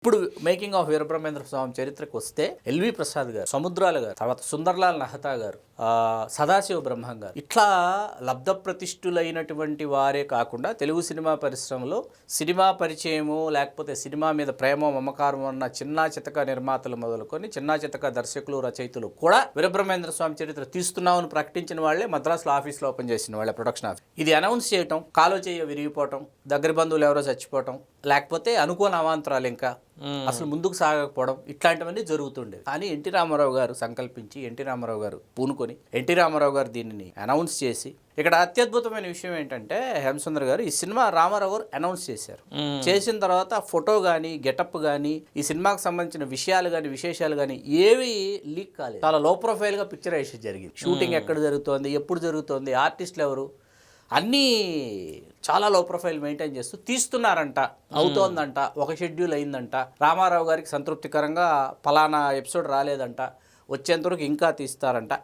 ఇప్పుడు making of Veerabrahmendra స్వామి చరిత్రకు వస్తే ఎల్వి ప్రసాద్ గారు, సముద్రాల గారు, తర్వాత సుందర్లాల్ నహతా గారు, సదాశివ బ్రహ్మం గారు, ఇట్లా లబ్ధ ప్రతిష్ఠులైనటువంటి వారే కాకుండా తెలుగు సినిమా పరిశ్రమలో సినిమా పరిచయము లేకపోతే సినిమా మీద ప్రేమ మమకారం ఉన్న చిన్నా చితక నిర్మాతలు మొదలుకొని చిన్నా చితక దర్శకులు రచయితలు కూడా వీరబ్రహ్మేంద్ర స్వామి చరిత్ర తీస్తున్నామని ప్రకటించిన వాళ్ళే మద్రాసులో ఆఫీస్లో ఓపెన్ చేసిన వాళ్ళే ప్రొడక్షన్ ఆఫీస్. ఇది అనౌన్స్ చేయటం, కాలో చేయ విరిగిపోవటం, దగ్గర బంధువులు ఎవరో చచ్చిపోవటం, లేకపోతే అనుకోని అవాంతరాలు ఇంకా అసలు ముందుకు సాగకపోవడం, ఇట్లాంటివన్నీ జరుగుతుండేవి. కానీ ఎన్టీ రామారావు గారు సంకల్పించి, ఎన్టీ రామారావు గారు పూనుకొని, ఎన్టీ రామారావు గారు దీనిని అనౌన్స్ చేసి, ఇక్కడ అత్యద్భుతమైన విషయం ఏంటంటే హేమసుందర్ గారు ఈ సినిమా రామారావు గారు అనౌన్స్ చేశారు. చేసిన తర్వాత ఫోటో కానీ గెటప్ కానీ ఈ సినిమాకి సంబంధించిన విషయాలు కానీ విశేషాలు కానీ ఏవి లీక్ కాలేదు. చాలా లో ప్రొఫైల్గా పిక్చరైజేషన్ జరిగింది. షూటింగ్ ఎక్కడ జరుగుతోంది, ఎప్పుడు జరుగుతోంది, ఆర్టిస్టులు ఎవరు, అన్నీ చాలా లో ప్రొఫైల్ మెయింటైన్ చేస్తూ తీస్తున్నారంట, అవుతోందంట, ఒక షెడ్యూల్ అయిందంట, రామారావు గారికి సంతృప్తికరంగా ఫలానా ఎపిసోడ్ రాలేదంట, వచ్చేంతవరకు ఇంకా తీస్తారంట,